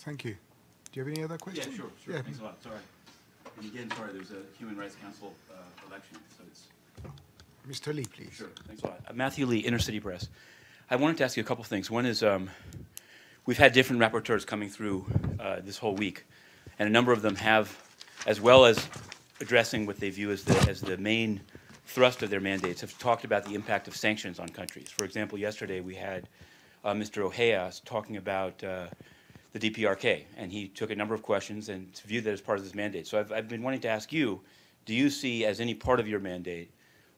Thank you. Do you have any other questions? Yeah, sure. Yeah. Thanks a lot. Sorry. And again, sorry, there's a Human Rights Council election, so it's... Mr. Lee, please. Sure, thanks a lot. Matthew Lee, Inner City Press. I wanted to ask you a couple things. One is we've had different rapporteurs coming through this whole week, and a number of them have, as well as addressing what they view as the main thrust of their mandates, have talked about the impact of sanctions on countries. For example, yesterday we had Mr. Ojea talking about the DPRK, and he took a number of questions and viewed that as part of his mandate. So I've been wanting to ask you, do you see as any part of your mandate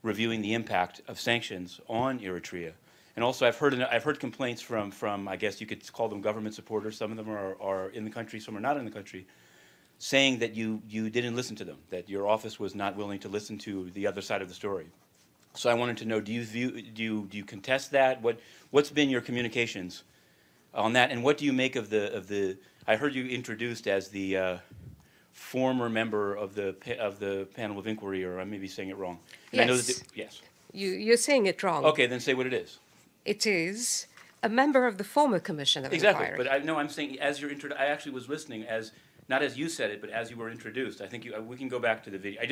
reviewing the impact of sanctions on Eritrea? And also, I've heard complaints from I guess you could call them government supporters. Some of them are in the country, some are not in the country, saying that you didn't listen to them, that your office was not willing to listen to the other side of the story. So I wanted to know, do you contest that? What's been your communications on that, and what do you make of the? I heard you introduced as the former member of the panel of inquiry, or I may be saying it wrong. And yes. I know that yes. You're saying it wrong. Okay, then say what it is. It is a member of the former Commission of Exactly, Inquiry. but I'm saying as you're I actually was listening as, not as you said it, but as you were introduced. I think we can go back to the video.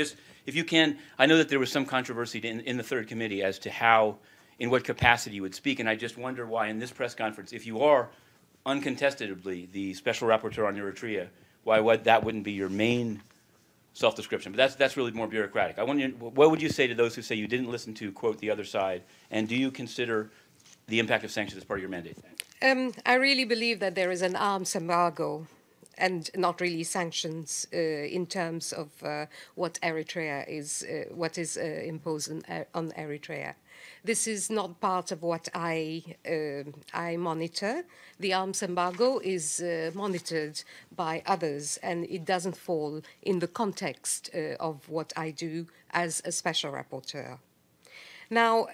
If you can, I know that there was some controversy in the third committee as to how, in what capacity you would speak, and I just wonder why in this press conference, if you are uncontestedly the special rapporteur on Eritrea, why that wouldn't be your main self-description. But that's really more bureaucratic. I wonder, what would you say to those who say you didn't listen to, quote, the other side, and do you consider the impact of sanctions as part of your mandate? I really believe that there is an arms embargo and not really sanctions in terms of what Eritrea is, what is imposed on Eritrea. This is not part of what I monitor. The arms embargo is monitored by others, and it doesn't fall in the context of what I do as a special rapporteur. Now,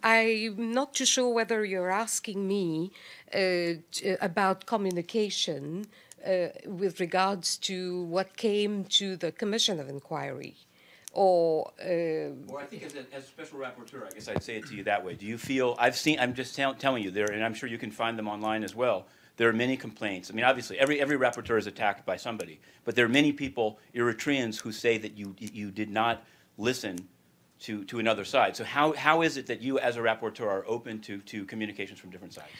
I'm not too sure whether you're asking me about communication with regards to what came to the Commission of Inquiry. Or I think as a special rapporteur, I guess I'd say it to you that way. Do you feel, I'm just telling you there, and I'm sure you can find them online as well, there are many complaints. I mean, obviously, every rapporteur is attacked by somebody, but there are many people, Eritreans, who say that you did not listen to another side. So how is it that you, as a rapporteur, are open to communications from different sides?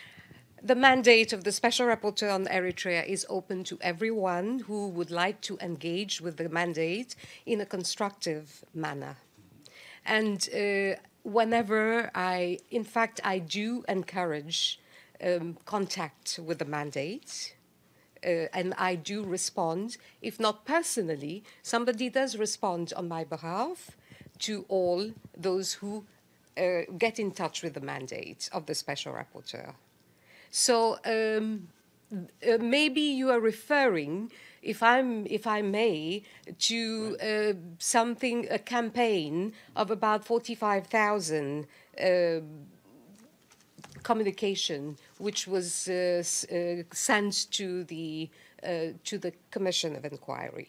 The mandate of the Special Rapporteur on Eritrea is open to everyone who would like to engage with the mandate in a constructive manner. And whenever in fact, I do encourage contact with the mandate, and I do respond, if not personally, somebody does respond on my behalf to all those who get in touch with the mandate of the Special Rapporteur. So maybe you are referring, if I may, to a campaign of about 45,000 communication, which was sent to the Commission of Inquiry.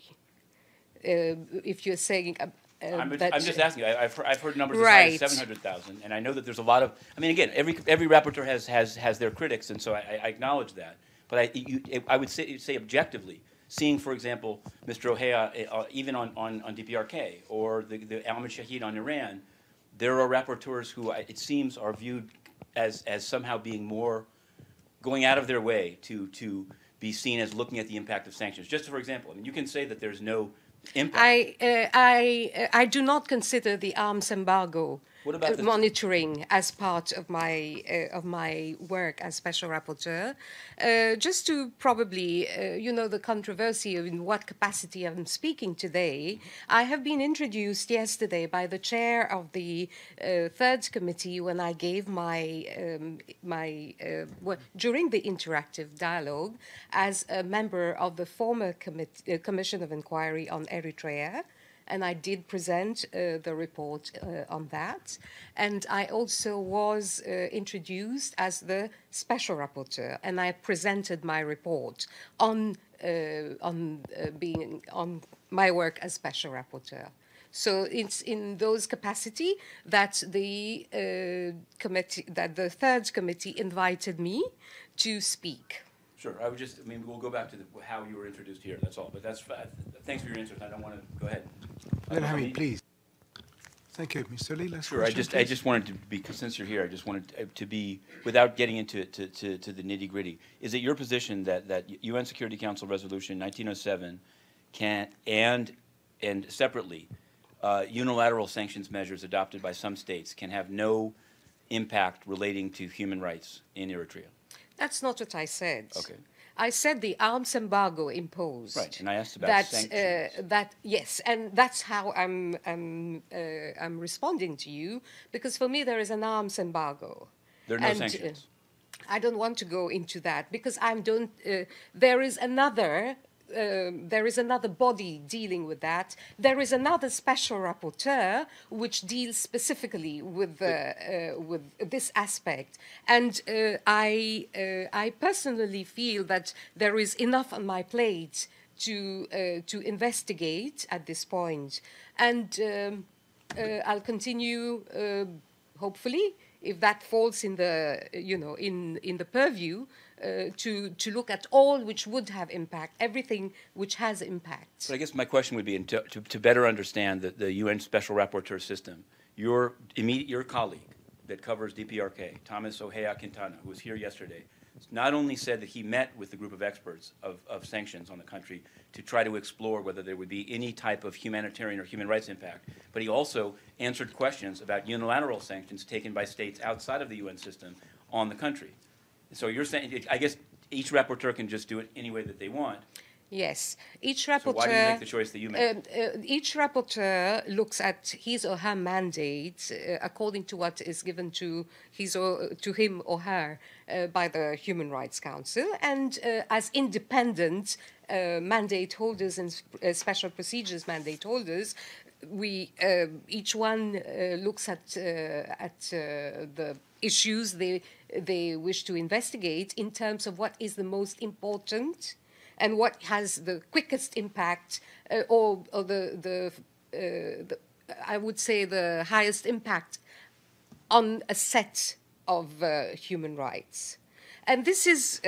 If you're saying. I'm just asking. I've heard numbers right. as high as 700,000, and I know that there's a lot of. I mean, again, every rapporteur has their critics, and so I acknowledge that. But I would say objectively, seeing, for example, Mr. Ojea even on DPRK or the Ahmed Shahid on Iran, there are rapporteurs who it seems are viewed as somehow being more going out of their way to be seen as looking at the impact of sanctions. Just for example, I mean, you can say that there's no impact. I do not consider the arms embargo What about monitoring as part of my work as special rapporteur. Just to probably, the controversy of in what capacity I'm speaking today, I have been introduced yesterday by the chair of the third committee when I gave during the interactive dialogue as a member of the former Commission of Inquiry on Eritrea. And I did present the report on that. And I also was introduced as the special rapporteur, and I presented my report on my work as special rapporteur. So it's in those capacity that the third committee invited me to speak. Sure, I would just, I mean, we'll go back to how you were introduced here, that's all, but that's, thanks for your interest, I don't want to, go ahead. Then Hamid, please. Thank you. Mr. Lee, last Sure, question, I please. just wanted to be, since you're here, I just wanted to be, without getting into it, to the nitty-gritty, is it your position that UN Security Council Resolution 1907 can, and separately, unilateral sanctions measures adopted by some states can have no impact relating to human rights in Eritrea? That's not what I said. Okay. I said the arms embargo imposed. Right, and I asked about that, sanctions. yes, and that's how I'm responding to you, because for me there is an arms embargo. There are no And, sanctions. I don't want to go into that because there is another body dealing with that. There is another special rapporteur which deals specifically with this aspect. And I personally feel that there is enough on my plate to investigate at this point. And I'll continue, hopefully, if that falls in the, in the purview, to look at all which would have impact, everything which has impact. So I guess my question would be, to better understand the UN Special Rapporteur system, your colleague that covers DPRK, Thomas Ohea Quintana, who was here yesterday, not only said that he met with the group of experts of sanctions on the country to try to explore whether there would be any type of humanitarian or human rights impact, but he also answered questions about unilateral sanctions taken by states outside of the UN system on the country. So you're saying, I guess each rapporteur can just do it any way that they want. Yes, each rapporteur. So why do you make the choice that you make? Each rapporteur looks at his or her mandate according to what is given to him or her by the Human Rights Council, and as independent mandate holders and special procedures mandate holders, we each one looks at the issues they wish to investigate in terms of what is the most important and what has the quickest impact, or I would say the highest impact on a set of human rights. And this is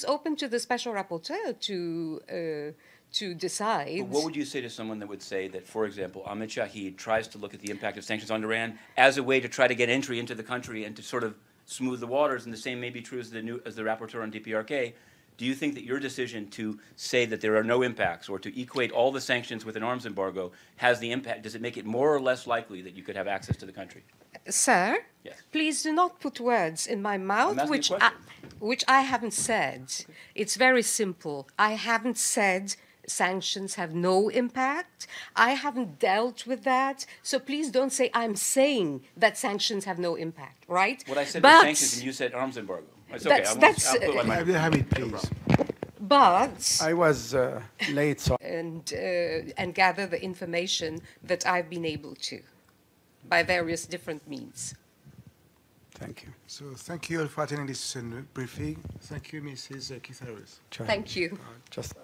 open to the special rapporteur to decide. But what would you say to someone that would say that, for example, Ahmed Shahid tries to look at the impact of sanctions on Iran as a way to try to get entry into the country and to sort of smooth the waters, and the same may be true as the rapporteur on DPRK? Do you think that your decision to say that there are no impacts or to equate all the sanctions with an arms embargo has the impact? Does it make it more or less likely that you could have access to the country? Sir, yes. Please do not put words in my mouth which I haven't said. It's very simple. I haven't said sanctions have no impact. I haven't dealt with that. So please don't say I'm saying that sanctions have no impact, right? What I said was sanctions and you said arms embargo. It's okay. That's I'll put my Hamid, please. But I was late, so and gather the information that I've been able to by various different means. thank you. So thank you all for attending this briefing. Thank you, Mrs. Keith Harris. Chair. Thank you. Just